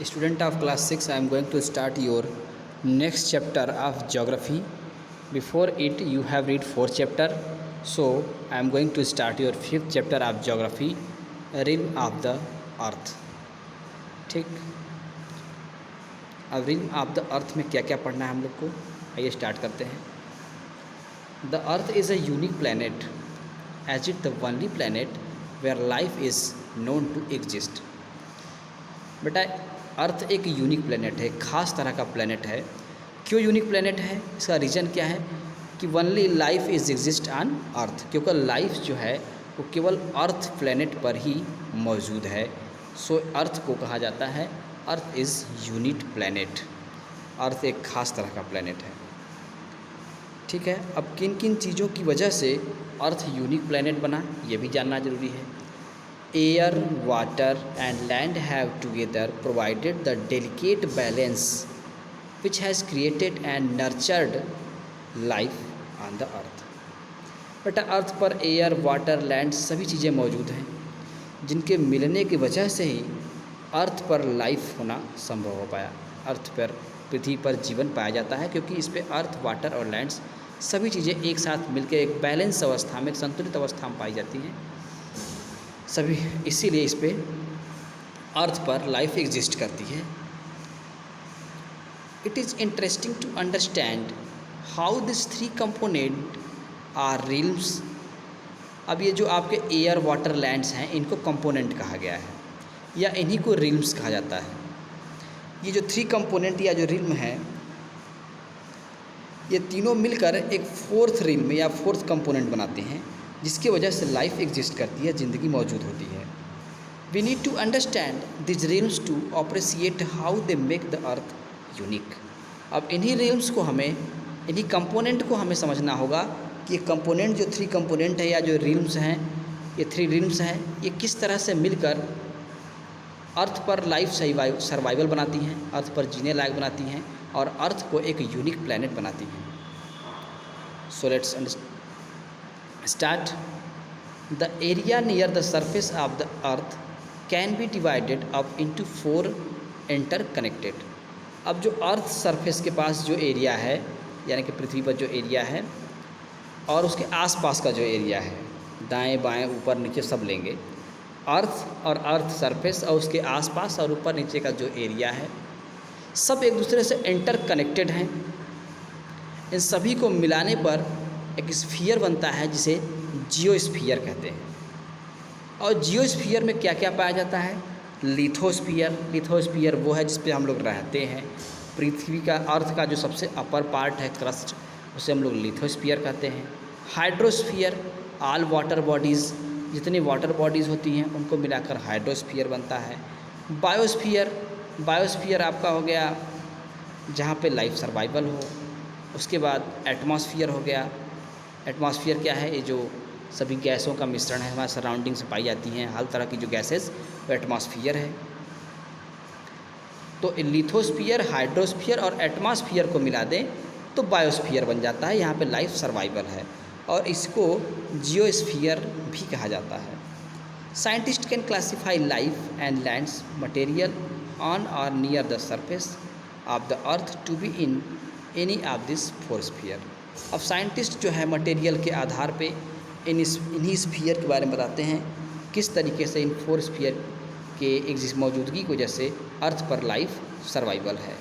Student of class 6, I am going to start your next chapter of geography. Before it you have read 4th chapter, so I am going to start your 5th chapter of geography, realm of the earth. ठीक, अब realm of the earth में क्या क्या पढ़ना है हम लोग को, आइए स्टार्ट करते हैं. The earth is a unique planet as it the only planet where life is known to exist. बेटा अर्थ एक यूनिक प्लेनेट है, ख़ास तरह का प्लेनेट है. क्यों यूनिक प्लेनेट है, इसका रीज़न क्या है कि only life is exist on earth, क्योंकि लाइफ जो है वो केवल अर्थ प्लेनेट पर ही मौजूद है. सो अर्थ को कहा जाता है अर्थ इज़ यूनिक प्लेनेट. अर्थ एक ख़ास तरह का प्लेनेट है. ठीक है, अब किन किन चीज़ों की वजह से अर्थ यूनिक प्लेनेट बना ये भी जानना ज़रूरी है. Air, water and land have together provided the delicate balance which has created and nurtured life on the earth. बेटा अर्थ पर एयर, वाटर, लैंड सभी चीज़ें मौजूद हैं जिनके मिलने की वजह से ही अर्थ पर लाइफ होना संभव हो पाया. अर्थ पर, पृथ्वी पर जीवन पाया जाता है क्योंकि इस पर अर्थ, वाटर और लैंड्स सभी चीज़ें एक साथ मिलकर एक बैलेंस अवस्था में, एक संतुलित अवस्था में पाई जाती हैं सभी. इसीलिए इस पे अर्थ पर लाइफ एग्जिस्ट करती है. It is interesting to understand how this three component are realms. अब ये जो आपके एयर, वाटर, लैंड्स हैं इनको कंपोनेंट कहा गया है या इन्हीं को रिल्म्स कहा जाता है. ये जो थ्री कंपोनेंट या जो रिल्म है ये तीनों मिलकर एक फोर्थ रिल्म या फोर्थ कंपोनेंट बनाते हैं जिसकी वजह से लाइफ एग्जिस्ट करती है, ज़िंदगी मौजूद होती है. We need to understand this realms to appreciate how they make the earth unique. अब इन्हीं रिल्म्स को हमें, इन्हीं कंपोनेंट को हमें समझना होगा कि ये कंपोनेंट जो थ्री कंपोनेंट है या जो रिल्म्स हैं, ये थ्री रिल्म्स हैं, ये किस तरह से मिलकर अर्थ पर लाइफ सर्वाइवल बनाती हैं, अर्थ पर जीने लायक बनाती हैं और अर्थ को एक यूनिक प्लैनेट बनाती हैं. So let's start. The area near the surface of the earth can be divided up into 4 interconnected. अब जो अर्थ सरफेस के पास जो एरिया है यानी कि पृथ्वी पर जो एरिया है और उसके आसपास का जो एरिया है, दाएं बाएं ऊपर नीचे सब लेंगे, अर्थ और अर्थ सरफेस और उसके आसपास और ऊपर नीचे का जो एरिया है सब एक दूसरे से इंटरकनेक्टेड हैं. इन सभी को मिलाने पर एक स्फीयर बनता है जिसे जियोस्फीयर कहते हैं. और जियोस्फीयर में क्या क्या पाया जाता है? लिथोस्फीयर. लिथोस्फीयर वो है जिस पे हम लोग रहते हैं. पृथ्वी का, अर्थ का जो सबसे अपर पार्ट है, क्रस्ट, उसे हम लोग लिथोस्फीयर कहते हैं. हाइड्रोस्फीयर, ऑल वाटर बॉडीज़, जितनी वाटर बॉडीज़ होती हैं उनको मिलाकर हाइड्रोस्फीयर बनता है. बायोस्फीयर, बायोस्फीयर आपका हो गया जहाँ पे लाइफ सर्वाइवल हो. उसके बाद एटमॉस्फेयर हो गया. एटमॉस्फेयर क्या है? ये जो सभी गैसों का मिश्रण है, हमारे सराउंडिंग से पाई जाती हैं, हर तरह की जो गैसेस, वो एटमॉस्फेयर है. तो लिथोस्फीयर, हाइड्रोस्फीयर और एटमॉस्फेयर को मिला दें तो बायोस्फीयर बन जाता है. यहाँ पे लाइफ सर्वाइवल है और इसको जियोस्फीयर भी कहा जाता है. Scientist can classify life and lands material on और near the surface of the earth to be in any of this 4 sphere. अब साइंटिस्ट जो है मटेरियल के आधार पे इन्हीं स्फीयर के बारे में बताते हैं किस तरीके से इन 4 स्फीयर के मौजूदगी की वजह से अर्थ पर लाइफ सर्वाइवल है.